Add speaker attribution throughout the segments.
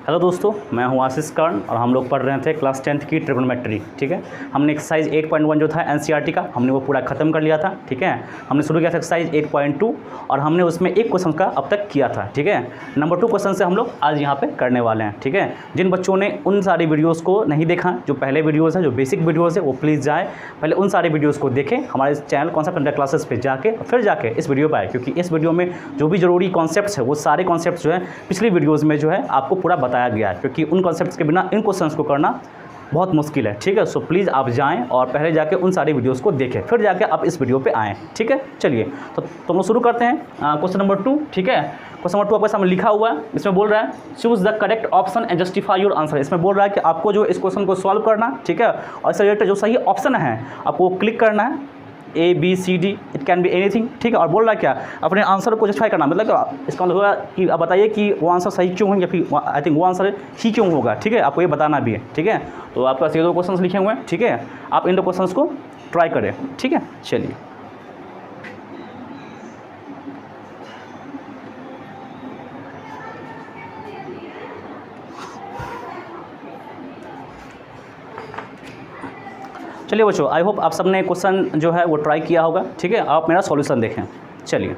Speaker 1: Hello दोस्तों, मैं हूं आशीष कर्ण और हम लोग पढ़ रहे थे क्लास 10th की ट्रिगोनोमेट्री। ठीक है, हमने एक्सरसाइज 8.1 जो था एनसीईआरटी का हमने वो पूरा ख़त्म कर लिया था। ठीक है, हमने शुरू किया था एक्सरसाइज 8.2 और हमने उसमें एक क्वेश्चन का अब तक किया था। ठीक है, नंबर 2 क्वेश्चन से हम लोग आज यहाँ पे करने वाले हैं। ठीक है, जिन बच्चों ने उन सारी वीडियोज़ को नहीं देखा, जो पहले वीडियोज़ हैं, जो बेसिक वीडियोज़ है, वो प्लीज़ जाए पहले उन सारे वीडियोज़ को देखें हमारे चैनल कॉन्सेप्ट अंडर क्लासेस पर जाके, फिर जाके इस वीडियो पर आए, क्योंकि इस वीडियो में जो भी ज़रूरी कॉन्सेप्ट्स है वो सारे कॉन्सेप्ट्स जो है पिछली वीडियोज़ में जो है आपको पूरा बताया गया है, क्योंकि उन कॉन्सेप्ट्स के बिना इन क्वेश्चंस को करना बहुत मुश्किल है। ठीक है, सो प्लीज़ आप जाएं और पहले जाके उन सारी वीडियोस को देखें, फिर जाके आप इस वीडियो पे आएँ। ठीक है, चलिए तो हम लोग शुरू करते हैं क्वेश्चन नंबर 2। ठीक है, क्वेश्चन नंबर 2 आपके सामने लिखा हुआ है। इसमें बोल रहा है choose the correct option and justify your answer. इसमें बोल रहा है कि आपको जो इस क्वेश्चन को सॉल्व करना, ठीक है, और इससे रिलेटेड जो सही ऑप्शन है आपको क्लिक करना है, A B C D, it can be anything. ठीक है, और बोल रहा है क्या, अपने आंसर को जस्टिफाई करना, मतलब क्या इसका मतलब होगा कि आप बताइए कि वो आंसर सही क्यों है या फिर आई थिंक वो आंसर ही क्यों होगा। ठीक है, आपको ये बताना भी है। ठीक है, तो आपके पास ये 2 क्वेश्चंस लिखे हुए हैं। ठीक है, आप इन 2 क्वेश्चंस को ट्राई करें। ठीक है, चलिए चलिए बच्चों, आई होप आप सबने क्वेश्चन जो है वो ट्राई किया होगा। ठीक है, आप मेरा सॉल्यूशन देखें। चलिए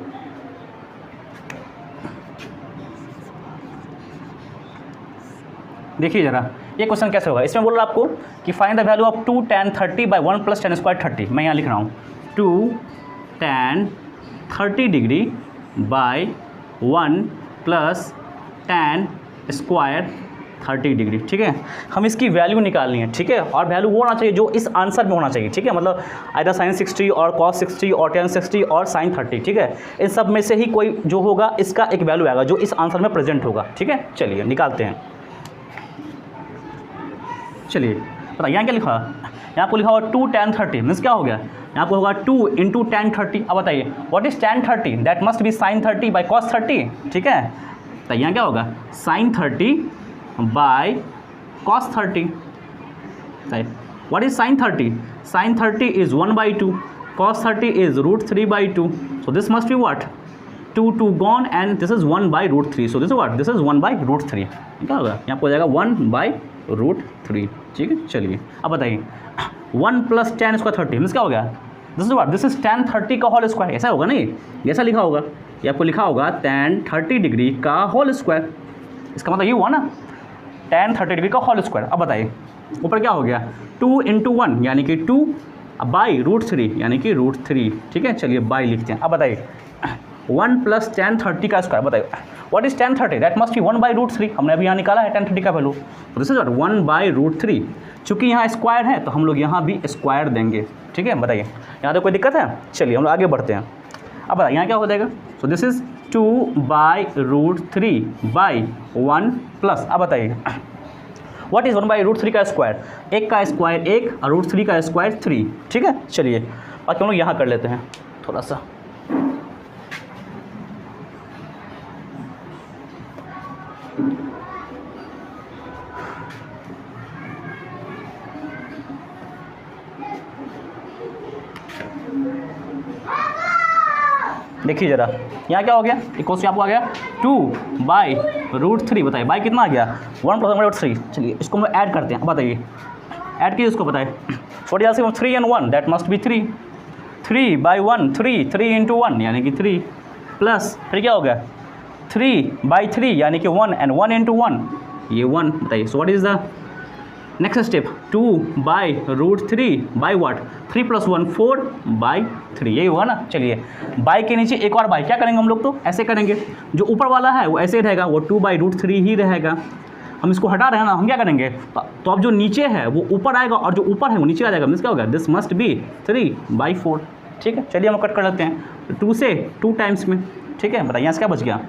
Speaker 1: देखिए ज़रा ये क्वेश्चन कैसे होगा। इसमें बोल रहा है आपको कि find the value of 2 tan 30 by 1 + tan square 30। मैं यहाँ लिख रहा हूँ 2 tan 30 degree by 1 + tan square 30 degree. ठीक है, हम इसकी वैल्यू निकालनी है। ठीक है, और वैल्यू वो होना चाहिए जो इस आंसर में होना चाहिए। ठीक है, मतलब आइदर sin 60 और cos 60 और tan 60 और sin 30। ठीक है, इन सब में से ही कोई जो होगा इसका एक वैल्यू आएगा जो इस आंसर में प्रेजेंट होगा। ठीक है, चलिए निकालते हैं। चलिए बताइए यहाँ क्या लिखा है। यहाँ को लिखा हुआ 2 tan 30 मीन्स क्या हो गया, यहाँ पर होगा 2 × tan 30। अब बताइए what is tan 30, that must be sin 30 by cos 30। ठीक है, तो यहाँ क्या होगा sin 30 by cos 30। What is sin 30, sin 30 is 1/2, cos 30 is √3/2, so this must be what 2 gone and this is 1/√3, so this what this is 1/√3। क्या होगा, यहाँ पर हो जाएगा 1/√3। ठीक है, चलिए अब बताइए 1 + tan स्क्वायर 30 मीन्स क्या हो गया, this is what this is tan 30 का होल स्क्वायर। ऐसा होगा नहीं, ऐसा लिखा होगा, ये आपको लिखा होगा tan 30 डिग्री का होल स्क्वायर। इसका मतलब ये हुआ ना tan 30 डिग्री का होल स्क्वायर। अब बताइए ऊपर क्या हो गया 2 × 1 यानी कि 2 बाई √3 यानी कि √3। ठीक है, चलिए बाई लिखते हैं। अब बताइए 1 + tan 30 का स्क्वायर। बताइए what is tan 30, that must B 1/√3। हमने अभी यहाँ निकाला है tan 30 का वैल्यू, दिस इज व्हाट 1/√3। चूँकि यहाँ स्क्वायर है तो हम लोग यहाँ भी स्क्वायर देंगे। ठीक है, बताइए यहाँ तो कोई दिक्कत है। चलिए हम लोग आगे बढ़ते हैं। अब बताइए यहाँ क्या हो जाएगा, सो दिस इज 2/√3 बाई 1 प्लस। अब बताइए व्हाट इज 1/√3 का स्क्वायर, 1 का स्क्वायर 1 और √3 का स्क्वायर 3। ठीक है, चलिए बाकी हम लोग यहाँ कर लेते हैं थोड़ा सा। देखिए जरा यहाँ क्या हो गया, एक क्वेश्चन आपको आ गया 2/√3। बताइए बाई कितना आ गया 1 + 1/3। चलिए इसको हम ऐड करते हैं। अब बताइए ऐड कीजिए इसको। बताइए what is 3 and 1, that must B 3। 3/1 3 × 1 यानी कि 3 प्लस फिर क्या हो गया 3/3 यानी कि 1 and 1 × 1 ये 1। बताइए so what is the next step 2/√3 by what 3 + 1 4/3, यही हुआ ना। चलिए बाई के नीचे एक और बाई, क्या करेंगे हम लोग, तो ऐसे करेंगे, जो ऊपर वाला है वो ऐसे रहेगा, वो 2/√3 ही रहेगा। हम इसको हटा रहे हैं ना, हम क्या करेंगे, तो अब जो नीचे है वो ऊपर आएगा और जो ऊपर है वो नीचे आ जाएगा। मीन्स क्या होगा दिस मस्ट बी 3/4। ठीक है, चलिए हम कट कर लेते हैं 2 से 2 टाइम्स में। ठीक है, बताइए यहाँ से क्या बच गया,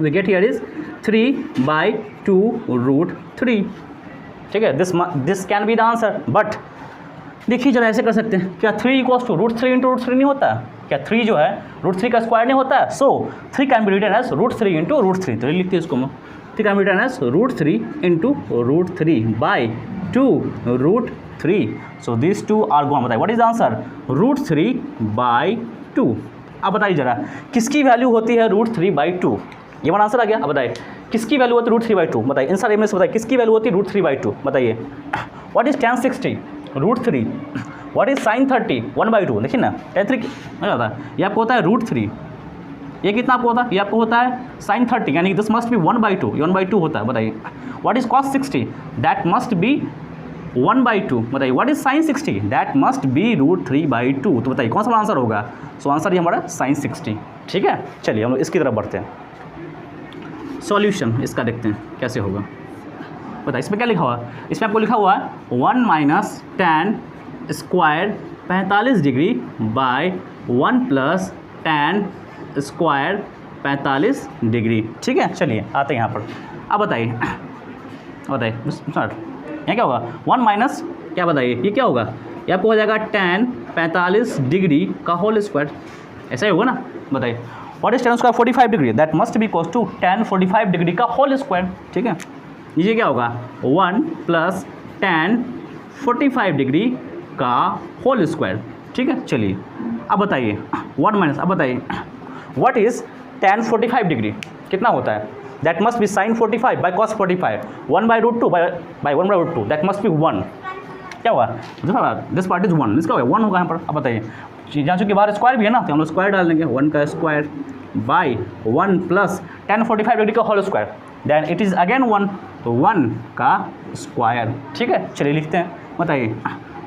Speaker 1: वी गेट हियर इज 3/2√3। ठीक है, this can be the answer. But देखिए जरा ऐसे कर सकते हैं, क्या 3 = √3 × √3 नहीं होता, क्या 3 जो है √3 का स्क्वायर नहीं होता। So 3 can be written as √3 × √3। तो लिखते हैं इसको, 3 can be written as √3 × √3 by 2√3। So this 2 are gone. बताइए व्हाट इज द आंसर √3/2। अब बताइए जरा किसकी वैल्यू होती है √3/2। ये हमारा आंसर आ गया। अब बताइए किसकी वैल्यू होती है √3/2, बताइए इन सारे में से बताइए किसकी वैल्यू होती है √3/2, बताइए। What is tan 60 √3, what is sin 30 1/2, देखिए ना tan 3 क्या होता है, ये आपको होता है √3, ये कितना आपको होता है, ये आपको होता है sin 30, यानी दिस मस्ट बी 1/2, ये 1/2 होता है। बताइए what is cos 60 that must B 1/2, बताइए what is sin 60 that must be √3/2, तो बताइए कौन सा आंसर होगा। सो आंसर ये हमारा sin 60, ठीक है। चलिए हम लोग इसकी तरफ बढ़ते हैं, सॉल्यूशन इसका देखते हैं कैसे होगा। बताइए इसमें क्या लिखा हुआ है, इसमें आपको लिखा हुआ है 1 - tan square 45 degree by 1 + tan square 45 degree, ठीक है। चलिए आते हैं यहाँ पर। अब बताइए यहाँ क्या होगा 1 - क्या बताइए ये क्या होगा, ये आपको हो जाएगा tan 45 डिग्री का होल स्क्वायर, ऐसा ही होगा ना। बताइए what is tan square 45 degree that must be equals to tan 45 degree का होल स्क्वायर, ठीक है। ये क्या होगा 1 + tan 45 डिग्री का होल स्क्वायर, ठीक है। चलिए अब बताइए 1 - अब बताइए व्हाट इज tan 45 डिग्री कितना होता है, that must be sin 45 by cos 45 1/√2 by 1/√2 that must be 1, क्या हुआ दिस पार्ट इज 1, इसका 1 होगा यहाँ पर। अब बताइए यहाँ चूँकि बाहर स्क्वायर भी है ना, तो हम लोग स्क्वायर डाल देंगे 1 का स्क्वायर बाय 1 + tan 45 डिग्री का whole square, then it is again 1, तो 1 का स्क्वायर, ठीक है। चलिए लिखते हैं। बताइए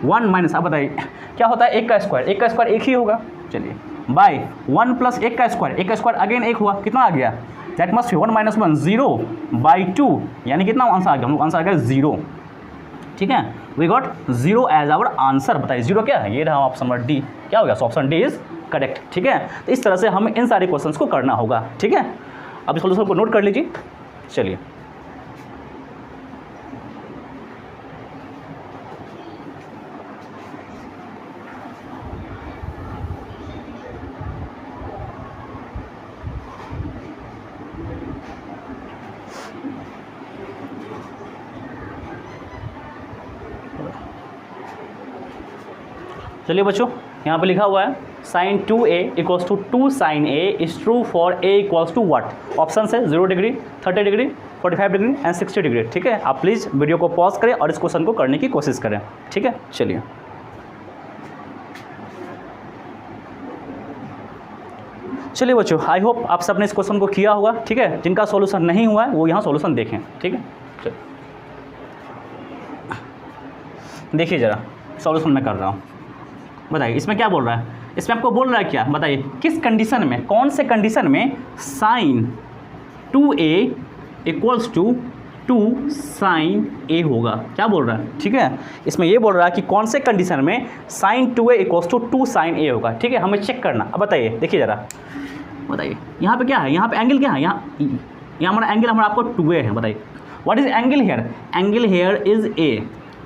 Speaker 1: 1 - अब बताइए क्या होता है 1 का स्क्वायर, 1 का स्क्वायर 1 ही होगा। चलिए बाय 1 + 1 का स्क्वायर, 1 का स्क्वायर अगेन 1 हुआ, कितना आ गया दैट मस्ट बी 1 - 1 0/2, यानी कितना आंसर आ गया, हम लोग आंसर आ गया 0, ठीक है। We got 0 as our answer. बताइए 0 क्या है, ये रहा ऑप्शन नंबर डी, क्या हो गया, so option D is correct, ठीक है। तो इस तरह से हमें इन सारे क्वेश्चंस को करना होगा, ठीक है। अब इस सॉल्यूशन को नोट कर लीजिए। चलिए चलिए बच्चों यहाँ पे लिखा हुआ है sin 2a = 2 sin a is true for a = what. Option है 0 degree, 30 degree, 45 degree and 60 degree, ठीक है। आप प्लीज़ वीडियो को पॉज करें और इस क्वेश्चन को करने की कोशिश करें, ठीक है। चलिए चलिए बच्चों आई होप आप सबने इस क्वेश्चन को किया होगा, ठीक है। जिनका सॉल्यूशन नहीं हुआ है वो यहाँ सॉल्यूशन देखें, ठीक है। चलिए देखिए ज़रा सॉल्यूशन मैं कर रहा हूँ। बताइए इसमें क्या बोल रहा है, इसमें आपको बोल रहा है क्या, बताइए किस कंडीशन में, कौन से कंडीशन में sin 2a = 2 sin a होगा, क्या बोल रहा है, ठीक है। इसमें ये बोल रहा है कि कौन से कंडीशन में sin 2a = 2 sin a होगा, ठीक है। हमें चेक करना। अब बताइए देखिए ज़रा, बताइए यहाँ पे क्या है, यहाँ पे एंगल क्या है, यहाँ हमारा एंगल हमारा आपको 2a है। बताइए what is angle hair, angle here is a,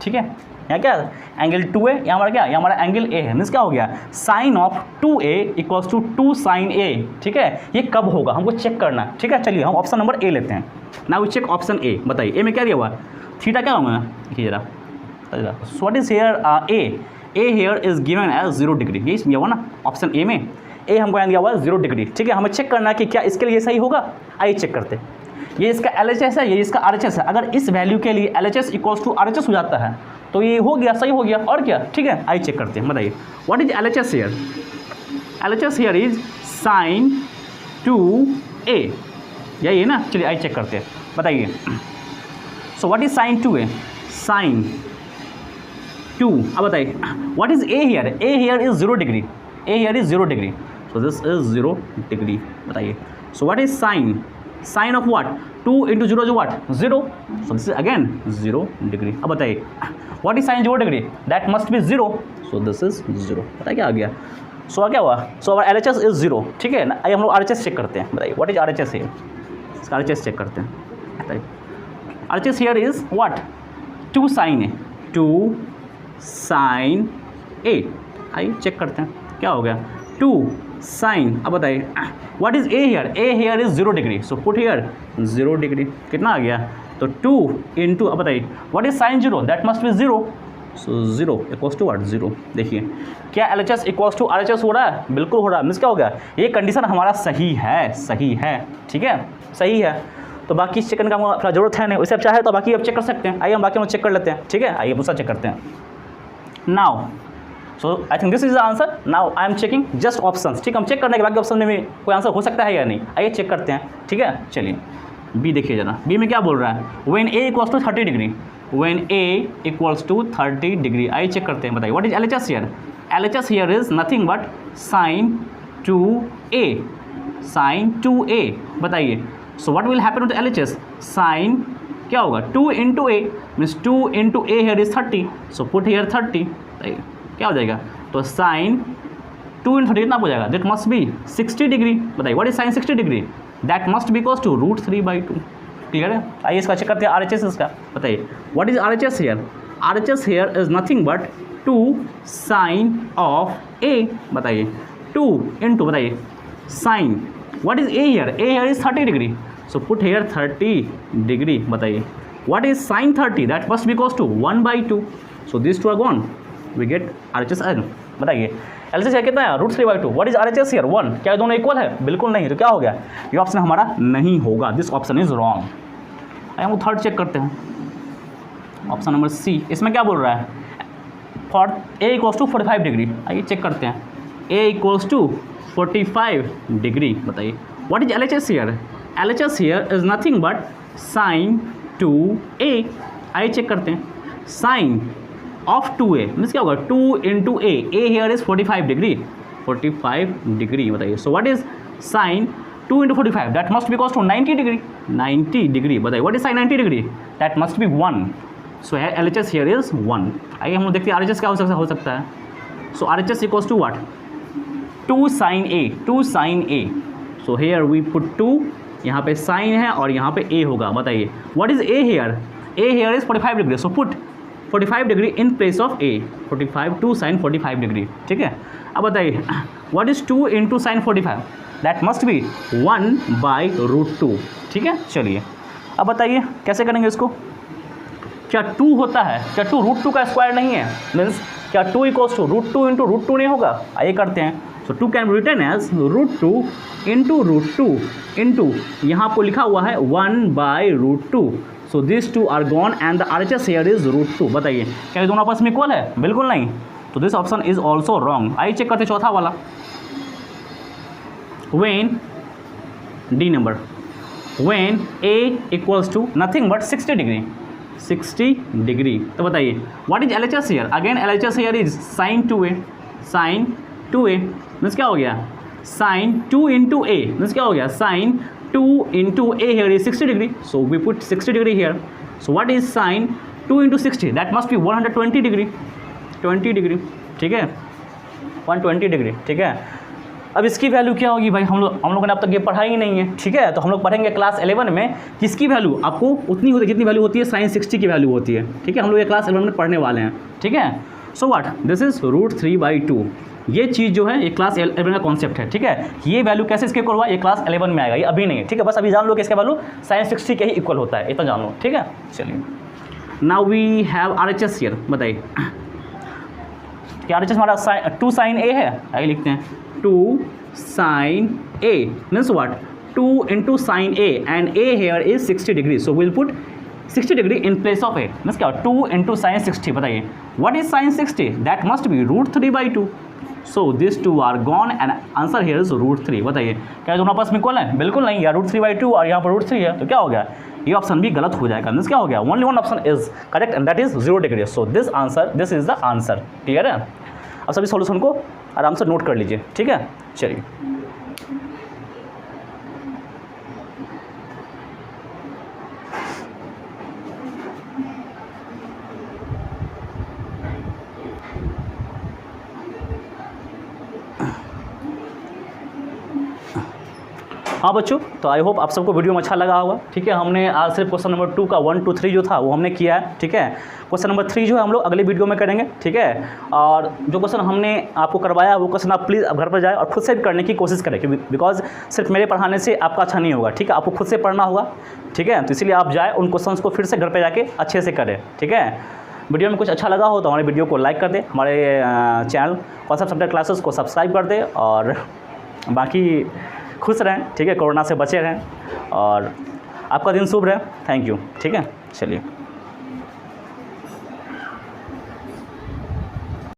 Speaker 1: ठीक है। यहाँ क्या एंगल 2a, यहाँ हमारा क्या, यहाँ हमारा एंगल a है, मीन्स क्या हो गया sin of 2a = 2 sin a, ठीक है। ये कब होगा हमको चेक करना, ठीक है। चलिए हम ऑप्शन नंबर a लेते हैं। Now we check option a। बताइए a में क्या दिया हुआ है, थीटा क्या होगा, देखिए जरा। What is here a here is given as 0 degree, ये इसमें हुआ ना ऑप्शन a में, a हमको यहाँ दिया हुआ है 0 डिग्री, ठीक है। हमें चेक करना है कि क्या इसके लिए सही होगा। आइए चेक करते हैं। ये इसका LHS है, ये इसका RHS है। अगर इस वैल्यू के लिए LHS = RHS हो जाता है तो ये हो गया, सही हो गया, और क्या, ठीक है। आइए चेक करते हैं। बताइए what is LHS here, LHS here is sin 2a, यही है ना। चलिए आइए चेक करते हैं। बताइए so what is sin 2a, sin 2। अब बताइए what is a here is 0 degree, a here is 0 degree, so this is 0 degree. बताइए so what is sin of what, 2 × 0 is what, 0, so this is again 0 degree. अब बताइए what is sin 0 degree, that must be 0, so this is 0। बताइए क्या आ गया, सो क्या हुआ, सो our LHS is 0, ठीक है ना। आइए हम लोग RHS चेक करते हैं। बताइए what is RHS here, इसका RHS चेक करते हैं। बताइए RHS here is what, 2 sin a, 2 sin a। आइए चेक करते हैं क्या हो गया, 2 sin। अब बताइए what is a here is 0 degree, so put here 0 degree, कितना आ गया, तो 2 × अब बताइए what is sin 0, that must be 0, so 0 equals to 0। देखिए क्या LHS इक्वल्स टू RHS हो रहा है? बिल्कुल हो रहा है। मीन्स क्या हो गया, ये कंडीशन हमारा सही है, सही है, ठीक है, सही है। तो बाकी चेक करने का फिर जरूरत है नहीं, वैसे आप चाहे तो बाकी आप चेक कर सकते हैं। आइए हम बाकी हम चेक कर लेते हैं, ठीक है। आइए दूसरा चेक करते हैं। Now so I think this is the answer. Now I am checking just options, ठीक है। हम चेक करने के बाकी ऑप्शन में भी कोई आंसर हो सकता है या नहीं, आइए चेक करते हैं, ठीक है। चलिए बी देखिए जरा, बी में क्या बोल रहा है, when A equals to 30 degree, when A equals to 30 degree. आइए चेक करते हैं, बताइए what is LHS here. LHS here is nothing but sin 2a, sin 2a। बताइए so what will happen to LHS, sin क्या होगा 2 into A, means 2 into A here is 30, so put here 30। क्या हो जाएगा, तो साइन 2 इंटू 30 कितना हो जाएगा, दैट मस्ट बी 60 डिग्री। बताइए what is sine 60 degree, that must be equals to √3/2। Clear है। आइए इसका चेक करते हैं RHS इसका। बताइए what is RHS here. RHS here is nothing but 2 sine of A. बताइए 2 इंटू, बताइए sine, what is A here, A here is 30 degree, so put here 30 degree. बताइए what is sine 30, that must be equals to 1/2, so this two are gone, we get RHS n। बताइए LHS है कितना है, √3/2। What is RHS here 1। क्या ये दोनों equal है, बिल्कुल नहीं। तो क्या हो गया, ये ऑप्शन हमारा नहीं होगा, दिस ऑप्शन इज रॉन्ग। आइए हम थर्ड चेक करते हैं, ऑप्शन नंबर सी। इसमें क्या बोल रहा है, for a equals to 45 degree. आइए चेक करते हैं, ए इक्वल्स टू 45 डिग्री। बताइए what is LHS here. LHS here is nothing but sine 2a। आइए चेक करते हैं, साइन ऑफ 2a मीन्स क्या होगा 2 into A, A here is 45 degree, 45 degree. बताइए so what is sine 2 into 45, that must be equals to 90 degree, 90 degree. बताइए what is sine 90 degree, that must be 1, so LHS here is 1। आइए हम लोग देखते हैं RHS क्या हो सकता है। So RHS equals to what, 2 sine a, 2 sine a, so here we put 2, यहाँ पे साइन है और यहाँ पे ए होगा। बताइए what is a here, a here is 45 degree, so put 45 degree in place of a, 45 2 sine 45 degree, ठीक है। अब बताइए what is 2 into sine 45, that must be 1/√2, ठीक है। चलिए अब बताइए कैसे करेंगे इसको। क्या 2 होता है, क्या 2 √2 का स्क्वायर नहीं है, मीन्स क्या 2 इक्वल्स टू √2 इंटू √2 नहीं होगा। आइए करते हैं। So 2 can be written as √2 into √2 into, यहाँ पर लिखा हुआ है 1/√2, so this 2 are gone and the RHS here is √2। बताइए क्या ये दोनों आपस में इक्वल है, बिल्कुल नहीं, तो this option is also wrong. आइए चेक करते चौथा वाला, when D number, when A equals to nothing but 60 degree, 60 degree. तो बताइए what is LHS here, again LHS here is sine 2a, sine 2a means क्या हो गया, साइन 2 इंटू ए मीन्स क्या हो गया, sine 2 into a here is 60 degree, so we put 60 degree here. So what is sine 2 into 60, that must be 120 degree, 20 degree, ठीक है, 120 degree, ठीक है। अब इसकी वैल्यू क्या होगी भाई, हम लोगों ने अब तक ये पढ़ा ही नहीं है, ठीक है। तो हम लोग पढ़ेंगे क्लास 11 में किसकी वैल्यू आपको उतनी होती है जितनी वैल्यू होती है साइन 60 की वैल्यू होती है, ठीक है। हम लोग ये क्लास 11 में पढ़ने वाले हैं, ठीक है। So what, this is √3/2। ये चीज़ जो है ये क्लास 11 का कॉन्सेप्ट है, ठीक है। ये वैल्यू कैसे इसके इक्वल हुआ, ये क्लास 11 में आएगा, ये अभी नहीं है, ठीक है। बस अभी जान लो कि इसका वैल्यू साइन 60 के ही इक्वल होता है, इतना जान लो, ठीक है। चलिए now we have RHS here. बताइए क्या RHS हमारा 2 साइन ए है। आइए लिखते हैं 2 sine a means what, 2 into sine a and a here is 60 degree, so will put 60 degree in place of a means क्या 2 इंटू साइन 60। बताइए what is sine 60, that must be √3/2, so this 2 are gone and answer here is √3। बताइए क्या दोनों आपस में equal है, बिल्कुल नहीं, या √3/2 और यहाँ पर √3 है, तो क्या हो गया, ये ऑप्शन भी गलत हो जाएगा। मीन्स क्या हो गया, only one option is correct and that is 0 degree, so this is the answer. Clear है। अब सभी सॉल्यूशन को आराम से नोट कर लीजिए, ठीक है। चलिए हाँ बच्चों, तो आई होप आप सबको वीडियो में अच्छा लगा होगा, ठीक है। हमने आज सिर्फ क्वेश्चन नंबर 2 का 1 2 3 जो था वो हमने किया है, ठीक है। क्वेश्चन नंबर 3 जो है हम लोग अगले वीडियो में करेंगे, ठीक है। और जो क्वेश्चन हमने आपको करवाया वो क्वेश्चन आप प्लीज़ घर पर जाए और खुद से भी करने की कोशिश करें, बिकॉज सिर्फ मेरे पढ़ाने से आपका अच्छा नहीं होगा, ठीक है। आपको खुद से पढ़ना होगा, ठीक है। तो इसलिए आप जाए उन क्वेश्चन को फिर से घर पर जाके अच्छे से करें, ठीक है। वीडियो में कुछ अच्छा लगा हो तो हमारे वीडियो को लाइक कर दे, हमारे चैनल कॉन्सेप्ट सब्जेक्ट क्लासेस को सब्सक्राइब कर दे, और बाकी खुश रहें, ठीक है, कोरोना से बचे रहें, और आपका दिन शुभ रहे। थैंक यू, ठीक है, चलिए।